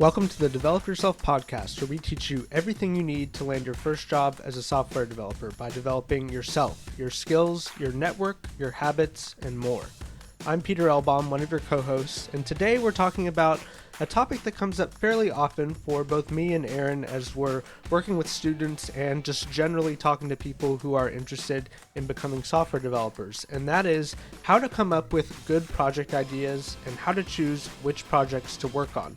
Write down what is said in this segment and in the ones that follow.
Welcome to the Develop Yourself podcast, where we teach you everything you need to land your first job as a software developer by developing yourself, your skills, your network, your habits, and more. I'm Peter Elbaum, one of your co-hosts, and today we're talking about a topic that comes up fairly often for both me and Aaron as we're working with students and just generally talking to people who are interested in becoming software developers, and that is how to come up with good project ideas and how to choose which projects to work on.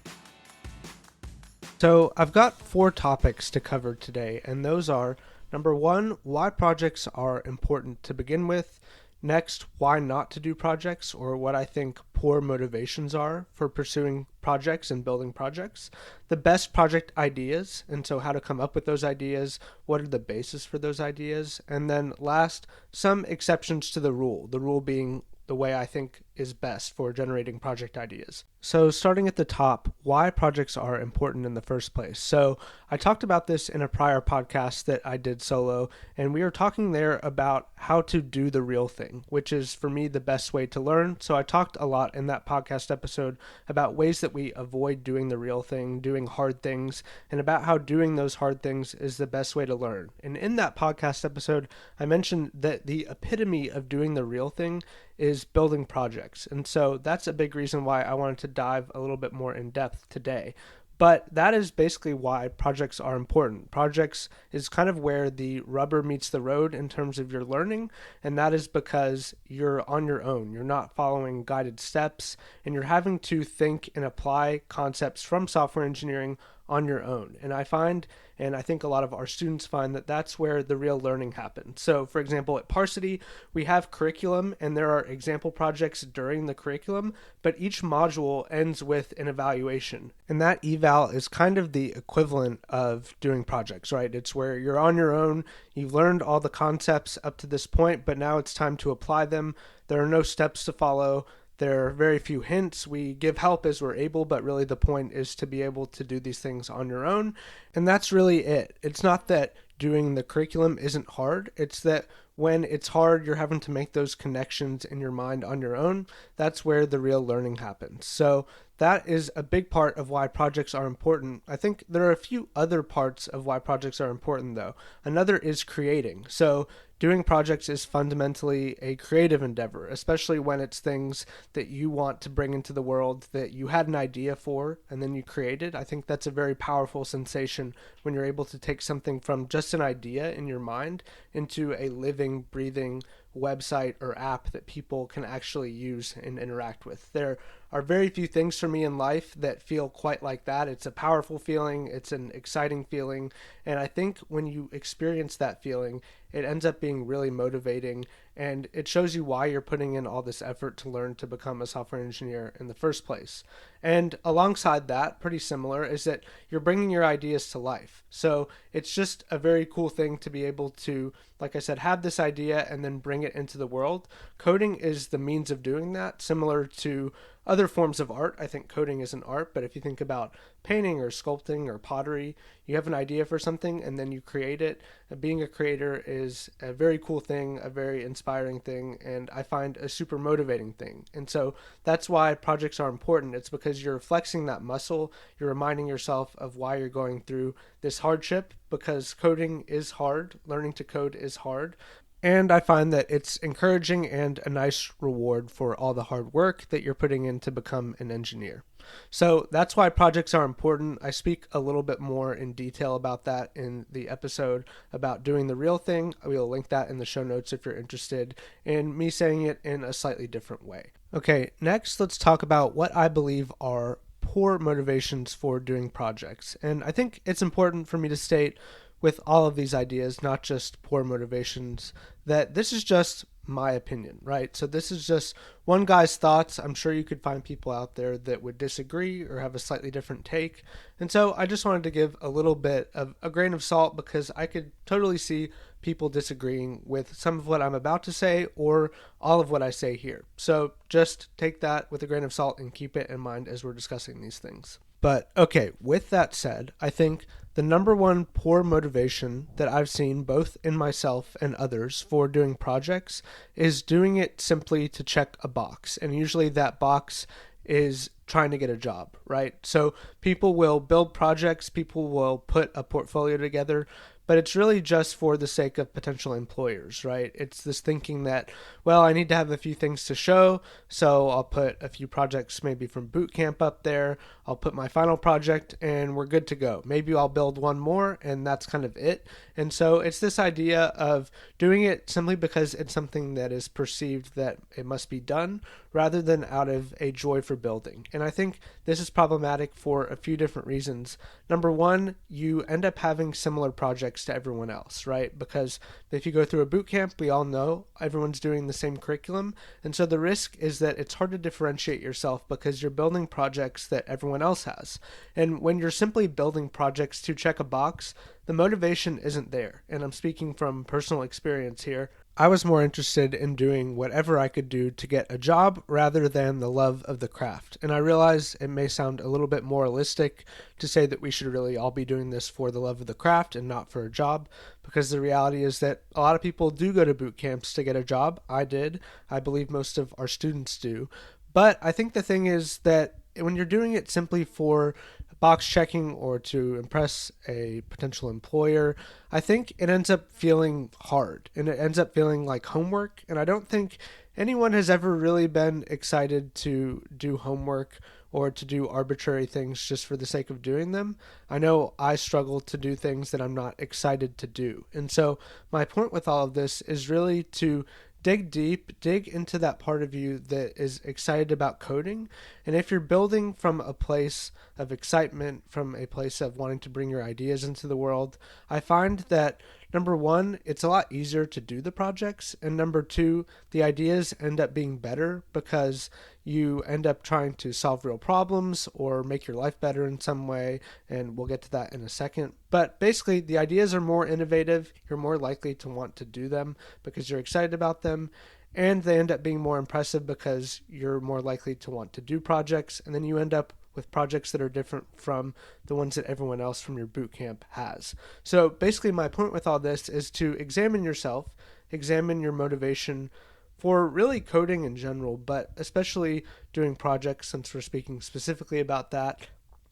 So I've got 4 topics to cover today, and those are, number 1, why projects are important to begin with. Next, why not to do projects, or what I think poor motivations are for pursuing projects and building projects. The best project ideas, and so how to come up with those ideas, what are the basis for those ideas, and then last, some exceptions to the rule being the way I think is best for generating project ideas. So starting at the top, why projects are important in the first place. So I talked about this in a prior podcast that I did solo, and we were talking there about how to do the real thing, which is for me the best way to learn. So I talked a lot in that podcast episode about ways that we avoid doing the real thing, doing hard things, and about how doing those hard things is the best way to learn. And in that podcast episode, I mentioned that the epitome of doing the real thing is building projects. And so that's a big reason why I wanted to dive a little bit more in depth today. But that is basically why projects are important. Projects is kind of where the rubber meets the road in terms of your learning, and that is because you're on your own. You're not following guided steps, and you're having to think and apply concepts from software engineering on your own. And I find, and I think a lot of our students find, that that's where the real learning happens. So for example, at Parsity, we have curriculum and there are example projects during the curriculum, but each module ends with an evaluation. And that eval is kind of the equivalent of doing projects, right? It's where you're on your own, you've learned all the concepts up to this point, but now it's time to apply them. There are no steps to follow. There are very few hints. We give help as we're able, but really the point is to be able to do these things on your own. And that's really it. It's not that doing the curriculum isn't hard. It's that when it's hard, you're having to make those connections in your mind on your own. That's where the real learning happens. So that is a big part of why projects are important. I think there are a few other parts of why projects are important, though. Another is creating. So doing projects is fundamentally a creative endeavor, especially when it's things that you want to bring into the world that you had an idea for and then you created. I think that's a very powerful sensation when you're able to take something from just an idea in your mind into a living, breathing website or app that people can actually use and interact with. There are very few things for me in life that feel quite like that. It's a powerful feeling, it's an exciting feeling, and I think when you experience that feeling, it ends up being really motivating, and it shows you why you're putting in all this effort to learn to become a software engineer in the first place. And alongside that, pretty similar, is that you're bringing your ideas to life. So it's just a very cool thing to be able to, like I said, have this idea and then bring it into the world. Coding is the means of doing that, similar to other forms of art. I think coding is an art, but if you think about painting or sculpting or pottery, you have an idea for something and then you create it. Being a creator is a very cool thing, a very inspiring thing, and I find a super motivating thing. And so that's why projects are important. It's because you're flexing that muscle, you're reminding yourself of why you're going through this hardship, because coding is hard, learning to code is hard. And I find that it's encouraging and a nice reward for all the hard work that you're putting in to become an engineer. So that's why projects are important. I speak a little bit more in detail about that in the episode about doing the real thing. We'll link that in the show notes if you're interested in me saying it in a slightly different way. Okay, next let's talk about what I believe are poor motivations for doing projects. And I think it's important for me to state with all of these ideas, not just poor motivations, that this is just my opinion, right? So this is just one guy's thoughts. I'm sure you could find people out there that would disagree or have a slightly different take. And so I just wanted to give a little bit of a grain of salt because I could totally see people disagreeing with some of what I'm about to say or all of what I say here. So just take that with a grain of salt and keep it in mind as we're discussing these things. But okay, with that said, I think the number one poor motivation that I've seen both in myself and others for doing projects is doing it simply to check a box. And usually that box is trying to get a job, right? So people will build projects, people will put a portfolio together, but it's really just for the sake of potential employers, right? It's this thinking that, well, I need to have a few things to show, so I'll put a few projects maybe from boot camp up there. I'll put my final project and we're good to go. Maybe I'll build one more and that's kind of it. And so it's this idea of doing it simply because it's something that is perceived that it must be done rather than out of a joy for building. And I think this is problematic for a few different reasons. Number one, you end up having similar projects to everyone else, right? Because if you go through a boot camp, we all know everyone's doing the same curriculum. And so the risk is that it's hard to differentiate yourself because you're building projects that everyone else has. And when you're simply building projects to check a box, the motivation isn't there. And I'm speaking from personal experience here. I was more interested in doing whatever I could do to get a job rather than the love of the craft. And I realize it may sound a little bit moralistic to say that we should really all be doing this for the love of the craft and not for a job, because the reality is that a lot of people do go to boot camps to get a job. I did. I believe most of our students do. But I think the thing is that when you're doing it simply for box checking or to impress a potential employer, I think it ends up feeling hard and it ends up feeling like homework. And I don't think anyone has ever really been excited to do homework or to do arbitrary things just for the sake of doing them. I know I struggle to do things that I'm not excited to do. And so my point with all of this is really to dig deep, dig into that part of you that is excited about coding. And if you're building from a place of excitement, from a place of wanting to bring your ideas into the world, I find that number one, it's a lot easier to do the projects. And number two, the ideas end up being better because you end up trying to solve real problems or make your life better in some way. And we'll get to that in a second. But basically, the ideas are more innovative. You're more likely to want to do them because you're excited about them. And they end up being more impressive because you're more likely to want to do projects. And then you end up with projects that are different from the ones that everyone else from your boot camp has. So basically, my point with all this is to examine yourself, examine your motivation for really coding in general, but especially doing projects since we're speaking specifically about that,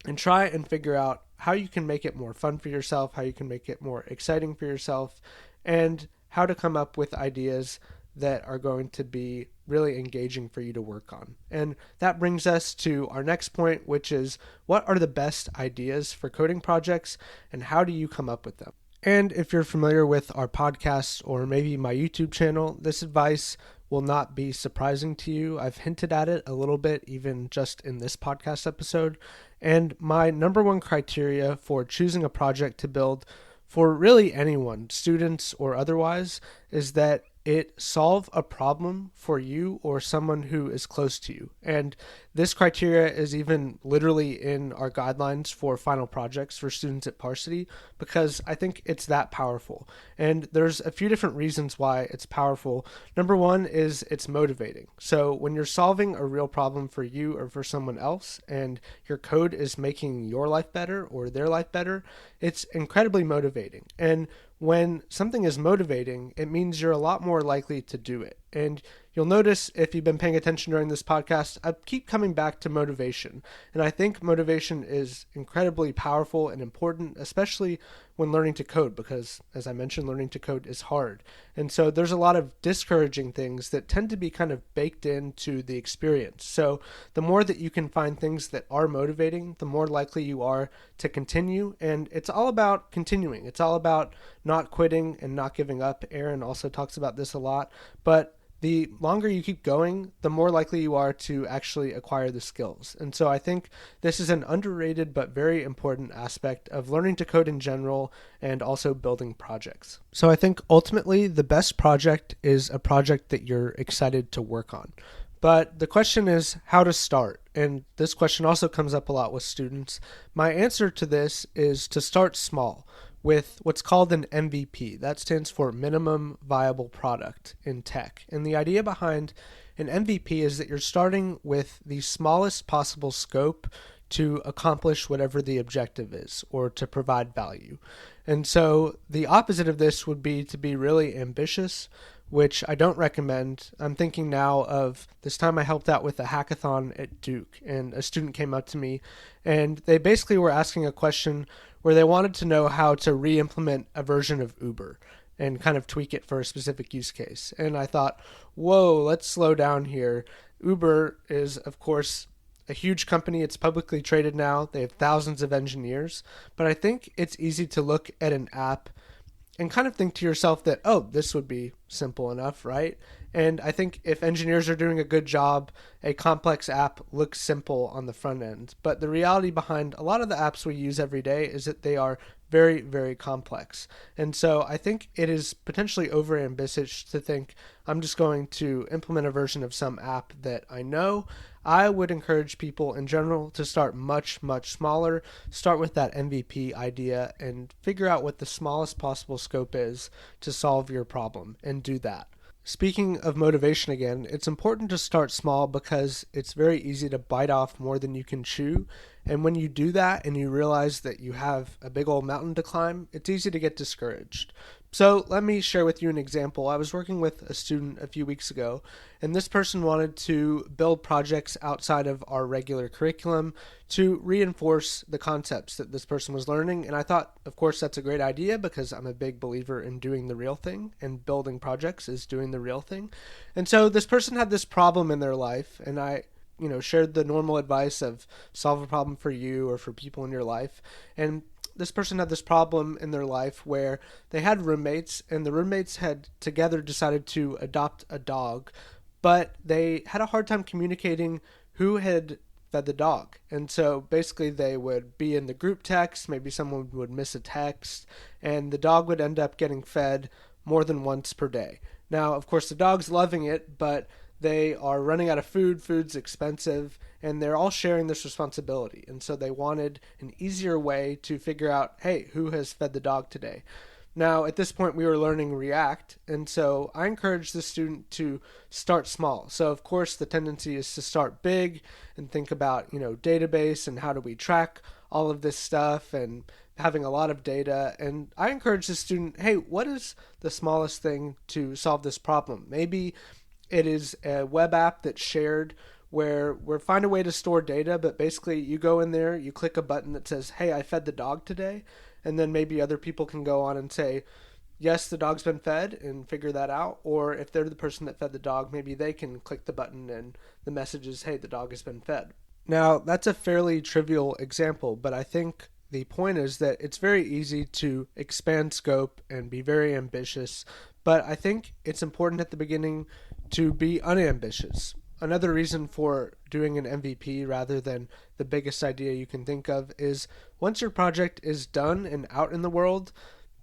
and try and figure out how you can make it more fun for yourself, how you can make it more exciting for yourself, and how to come up with ideas that are going to be really engaging for you to work on. And that brings us to our next point, which is what are the best ideas for coding projects and how do you come up with them? And if you're familiar with our podcast or maybe my YouTube channel, this advice will not be surprising to you. I've hinted at it a little bit, even just in this podcast episode. And my number one criteria for choosing a project to build for really anyone, students or otherwise, is that it solve a problem for you or someone who is close to you. And this criteria is even literally in our guidelines for final projects for students at Parsity because I think it's that powerful. And there's a few different reasons why it's powerful. Number one is it's motivating. So when you're solving a real problem for you or for someone else and your code is making your life better or their life better, it's incredibly motivating. And when something is motivating, it means you're a lot more likely to do it. And you'll notice if you've been paying attention during this podcast, I keep coming back to motivation. And I think motivation is incredibly powerful and important, especially when learning to code, because as I mentioned, learning to code is hard. And so there's a lot of discouraging things that tend to be kind of baked into the experience. So the more that you can find things that are motivating, the more likely you are to continue. And it's all about continuing. It's all about not quitting and not giving up. Aaron also talks about this a lot, but the longer you keep going, the more likely you are to actually acquire the skills. And so I think this is an underrated but very important aspect of learning to code in general and also building projects. So I think ultimately the best project is a project that you're excited to work on. But the question is how to start. And this question also comes up a lot with students. My answer to this is to start small with what's called an MVP. That stands for minimum viable product in tech. And the idea behind an MVP is that you're starting with the smallest possible scope to accomplish whatever the objective is or to provide value. And so the opposite of this would be to be really ambitious, which I don't recommend. I'm thinking now of this time I helped out with a hackathon at Duke, and a student came up to me, and they basically were asking a question where they wanted to know how to re-implement a version of Uber and kind of tweak it for a specific use case. And I thought, whoa, let's slow down here. Uber is, of course, a huge company. It's publicly traded now. They have thousands of engineers. But I think it's easy to look at an app and kind of think to yourself that, oh, this would be simple enough, right? And I think if engineers are doing a good job, a complex app looks simple on the front end. But the reality behind a lot of the apps we use every day is that they are very, very complex. And so I think it is potentially overambitious to think I'm just going to implement a version of some app that I know. I would encourage people in general to start much, much smaller. Start with that MVP idea and figure out what the smallest possible scope is to solve your problem and do that. Speaking of motivation again, it's important to start small because it's very easy to bite off more than you can chew. And when you do that and you realize that you have a big old mountain to climb, it's easy to get discouraged. So let me share with you an example. I was working with a student a few weeks ago, and this person wanted to build projects outside of our regular curriculum to reinforce the concepts that this person was learning. And I thought, of course, that's a great idea because I'm a big believer in doing the real thing, and building projects is doing the real thing. And so this person had this problem in their life, and I shared the normal advice of solve a problem for you or for people in your life. And this person had this problem in their life where they had roommates, and the roommates had together decided to adopt a dog, but they had a hard time communicating who had fed the dog. And so basically they would be in the group text, maybe someone would miss a text, and the dog would end up getting fed more than once per day. Now, of course, the dog's loving it, but they are running out of food, food's expensive, and they're all sharing this responsibility. And so they wanted an easier way to figure out, hey, who has fed the dog today? Now, at this point, we were learning React, and so I encouraged the student to start small. So, of course, the tendency is to start big and think about, database and how do we track all of this stuff and having a lot of data. And I encouraged the student, hey, what is the smallest thing to solve this problem? Maybe it is a web app that's shared where we find a way to store data, but basically you go in there, you click a button that says, hey, I fed the dog today. And then maybe other people can go on and say, yes, the dog's been fed, and figure that out. Or if they're the person that fed the dog, maybe they can click the button and the message is, hey, the dog has been fed. Now, that's a fairly trivial example, but I think the point is that it's very easy to expand scope and be very ambitious, but I think it's important at the beginning to be unambitious. Another reason for doing an MVP rather than the biggest idea you can think of is once your project is done and out in the world,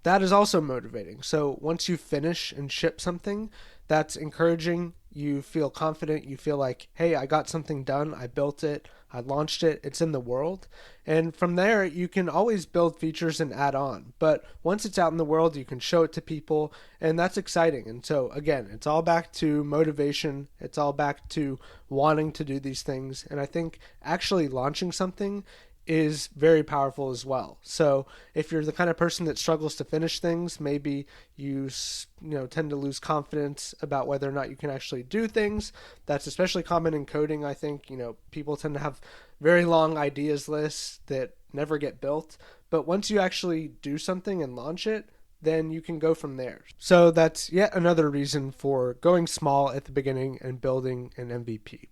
that is also motivating. So once you finish and ship something, that's encouraging. You feel confident. You feel like, hey, I got something done. I built it. I launched it. It's in the world. And from there, you can always build features and add on. But once it's out in the world, you can show it to people, and that's exciting. And so, again, it's all back to motivation. It's all back to wanting to do these things. And I think actually launching something is very powerful as well. So if you're the kind of person that struggles to finish things, maybe you tend to lose confidence about whether or not you can actually do things. That's especially common in coding. I think people tend to have very long ideas lists that never get built, but once you actually do something and launch it, then you can go from there. So that's yet another reason for going small at the beginning and building an MVP.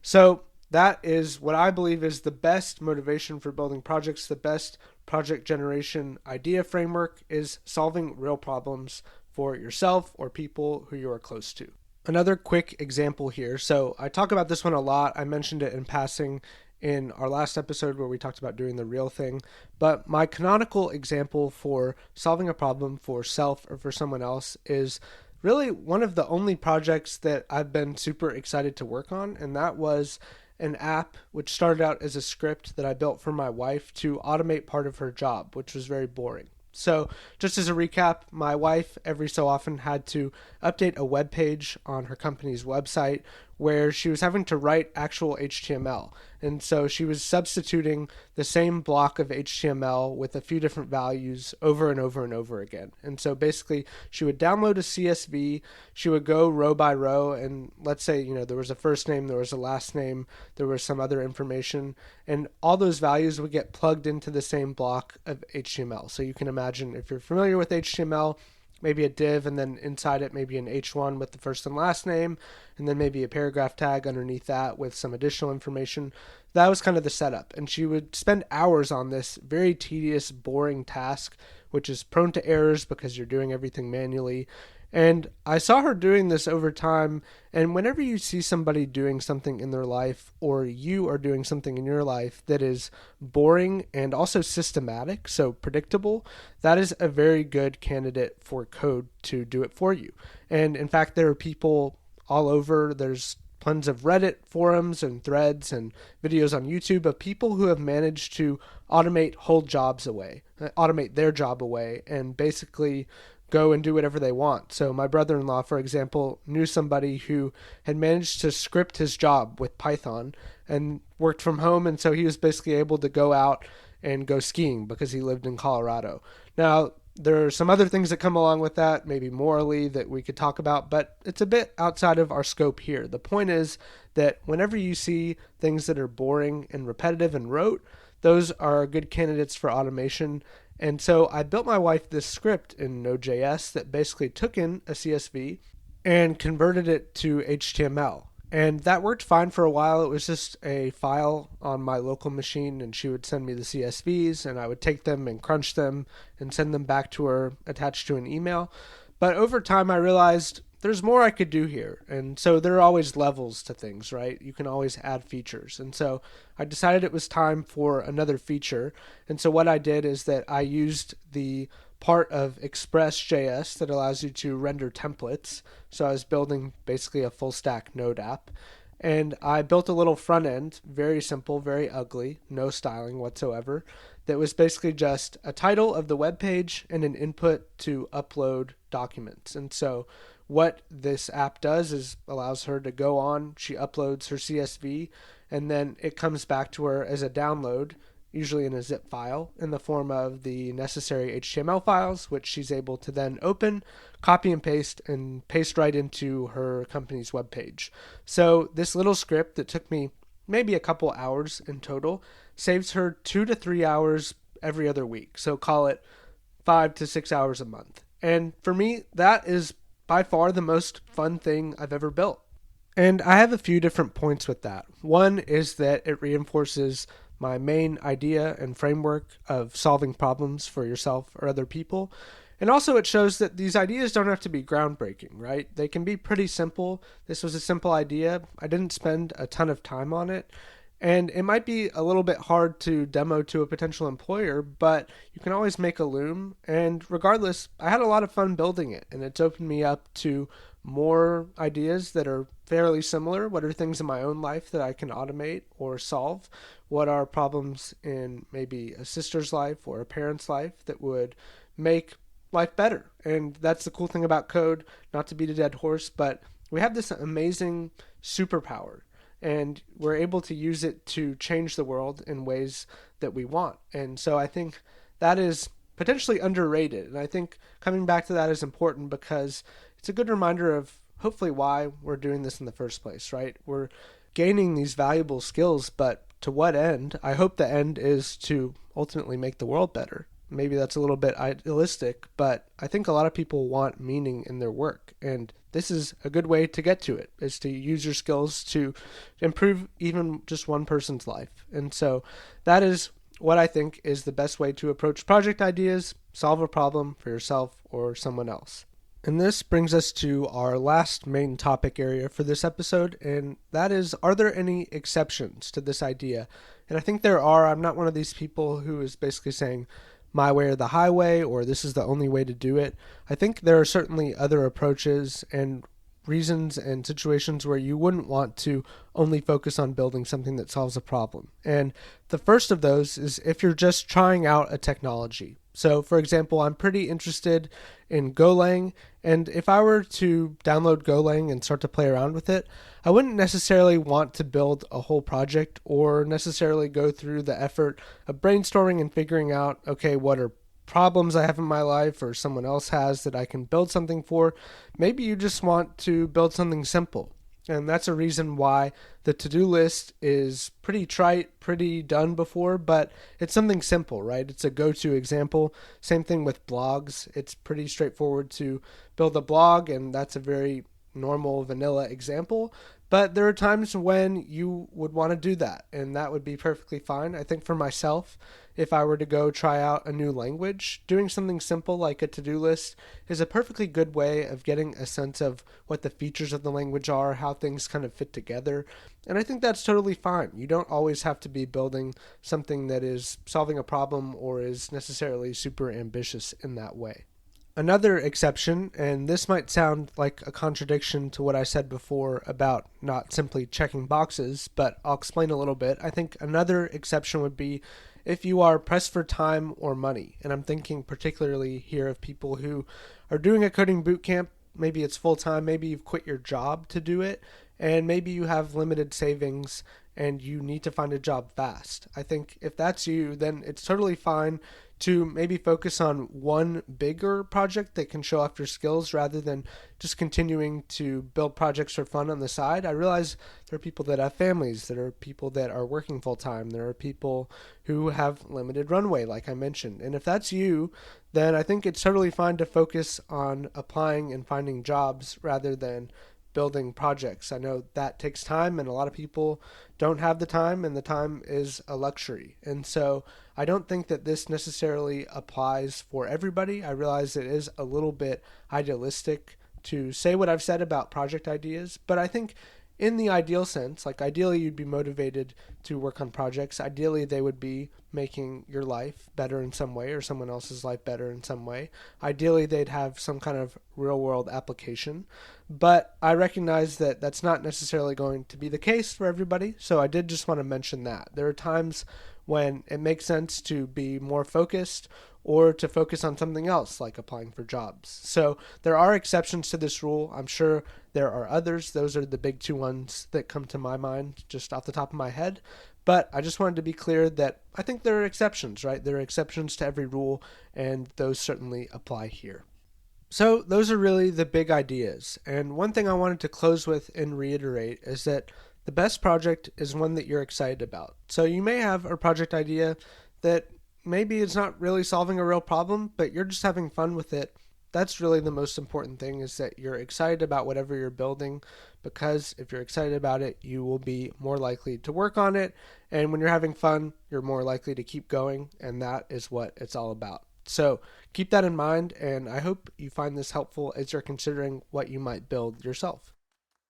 So that is what I believe is the best motivation for building projects. The best project generation idea framework is solving real problems for yourself or people who you are close to. Another quick example here. So I talk about this one a lot. I mentioned it in passing in our last episode where we talked about doing the real thing. But my canonical example for solving a problem for self or for someone else is really one of the only projects that I've been super excited to work on, and that was an app which started out as a script that I built for my wife to automate part of her job, which was very boring. So just as a recap, my wife every so often had to update a web page on her company's website where she was having to write actual HTML. And so she was substituting the same block of HTML with a few different values over and over and over again. And so basically she would download a CSV, she would go row by row, and let's say, there was a first name, there was a last name, there was some other information, and all those values would get plugged into the same block of HTML. So you can imagine, if you're familiar with HTML, maybe a div, and then inside it maybe an H1 with the first and last name, and then maybe a paragraph tag underneath that with some additional information. That was kind of the setup. And she would spend hours on this very tedious, boring task, which is prone to errors because you're doing everything manually. And I saw her doing this over time. And whenever you see somebody doing something in their life, or you are doing something in your life that is boring and also systematic, so predictable, that is a very good candidate for code to do it for you. And in fact, there are people all over. There's tons of Reddit forums and threads and videos on YouTube of people who have managed to automate whole jobs away, automate their job away, and basically go and do whatever they want. So my brother-in-law, for example, knew somebody who had managed to script his job with Python and worked from home, and so he was basically able to go out and go skiing because he lived in Colorado. Now, there are some other things that come along with that, maybe morally, that we could talk about, but it's a bit outside of our scope here. The point is that whenever you see things that are boring and repetitive and rote, those are good candidates for automation. And so I built my wife this script in Node.js that basically took in a CSV and converted it to HTML. And that worked fine for a while. It was just a file on my local machine, and she would send me the CSVs, and I would take them and crunch them and send them back to her attached to an email. But over time, I realized there's more I could do here. And so there are always levels to things, right? You can always add features. And so I decided it was time for another feature. And so what I did is that I used the part of Express.js that allows you to render templates. So I was building basically a full stack Node app. And I built a little front end, very simple, very ugly, no styling whatsoever, that was basically just a title of the web page and an input to upload documents. And so what this app does is allows her to go on, she uploads her CSV, and then it comes back to her as a download, usually in a zip file, in the form of the necessary HTML files, which she's able to then open, copy and paste right into her company's webpage. So this little script that took me maybe a couple hours in total saves her 2 to 3 hours every other week. So call it 5 to 6 hours a month. And for me, that is by far the most fun thing I've ever built. And I have a few different points with that. One is that it reinforces my main idea and framework of solving problems for yourself or other people. And also it shows that these ideas don't have to be groundbreaking, right? They can be pretty simple. This was a simple idea. I didn't spend a ton of time on it. And it might be a little bit hard to demo to a potential employer, but you can always make a loom. And regardless, I had a lot of fun building it, and it's opened me up to more ideas that are fairly similar. What are things in my own life that I can automate or solve? What are problems in maybe a sister's life or a parent's life that would make life better? And that's the cool thing about code, not to beat a dead horse, but we have this amazing superpower, and we're able to use it to change the world in ways that we want. And so I think that is potentially underrated. And I think coming back to that is important because it's a good reminder of hopefully why we're doing this in the first place, right? We're gaining these valuable skills, but to what end? I hope the end is to ultimately make the world better. Maybe that's a little bit idealistic, but I think a lot of people want meaning in their work. And this is a good way to get to it, is to use your skills to improve even just one person's life. And so that is what I think is the best way to approach project ideas, solve a problem for yourself or someone else. And this brings us to our last main topic area for this episode, and that is, are there any exceptions to this idea? And I think there are. I'm not one of these people who is basically saying my way or the highway, or this is the only way to do it. I think there are certainly other approaches and reasons and situations where you wouldn't want to only focus on building something that solves a problem. And the first of those is if you're just trying out a technology. So, for example, I'm pretty interested in Golang, and if I were to download Golang and start to play around with it, I wouldn't necessarily want to build a whole project or necessarily go through the effort of brainstorming and figuring out, okay, what are problems I have in my life or someone else has that I can build something for. Maybe you just want to build something simple. And that's a reason why the to-do list is pretty trite, pretty done before, but it's something simple, right? It's a go-to example. Same thing with blogs. It's pretty straightforward to build a blog, and that's a very normal vanilla example. But there are times when you would want to do that, and that would be perfectly fine. I think for myself, if I were to go try out a new language, doing something simple like a to-do list is a perfectly good way of getting a sense of what the features of the language are, how things kind of fit together. And I think that's totally fine. You don't always have to be building something that is solving a problem or is necessarily super ambitious in that way. Another exception, and this might sound like a contradiction to what I said before about not simply checking boxes, but I'll explain a little bit. I think another exception would be if you are pressed for time or money. And I'm thinking particularly here of people who are doing a coding boot camp. Maybe it's full time, maybe you've quit your job to do it, and maybe you have limited savings and you need to find a job fast. I think if that's you, then it's totally fine to maybe focus on one bigger project that can show off your skills rather than just continuing to build projects for fun on the side. I realize there are people that have families, there are people that are working full time, there are people who have limited runway, like I mentioned. And if that's you, then I think it's totally fine to focus on applying and finding jobs rather than building projects. I know that takes time, and a lot of people don't have the time, and the time is a luxury. And so I don't think that this necessarily applies for everybody. I realize it is a little bit idealistic to say what I've said about project ideas, but I think in the ideal sense, like ideally you'd be motivated to work on projects. Ideally they would be making your life better in some way or someone else's life better in some way. Ideally they'd have some kind of real world application, but I recognize that that's not necessarily going to be the case for everybody. So I did just want to mention that there are times when it makes sense to be more focused or to focus on something else like applying for jobs. So there are exceptions to this rule. I'm sure there are others. Those are the big two ones that come to my mind just off the top of my head. But I just wanted to be clear that I think there are exceptions, right? There are exceptions to every rule, and those certainly apply here. So those are really the big ideas. And one thing I wanted to close with and reiterate is that the best project is one that you're excited about. So you may have a project idea that maybe it's not really solving a real problem, but you're just having fun with it. That's really the most important thing, is that you're excited about whatever you're building, because if you're excited about it, you will be more likely to work on it. And when you're having fun, you're more likely to keep going. And that is what it's all about. So keep that in mind, and I hope you find this helpful as you're considering what you might build yourself.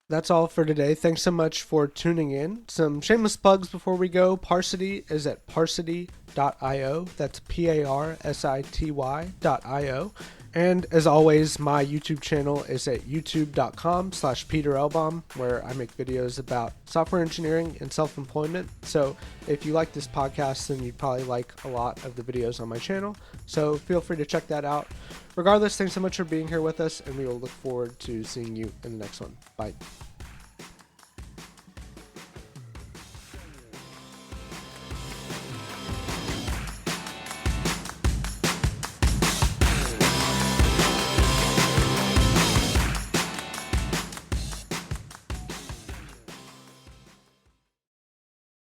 That's all for today. Thanks so much for tuning in. Some shameless plugs before we go. Parsity is at parsity.io. That's parsity.io. And as always, my YouTube channel is at youtube.com/Peter Elbaum, where I make videos about software engineering and self-employment. So if you like this podcast, then you'd probably like a lot of the videos on my channel. So feel free to check that out. Regardless, thanks so much for being here with us, and we will look forward to seeing you in the next one. Bye.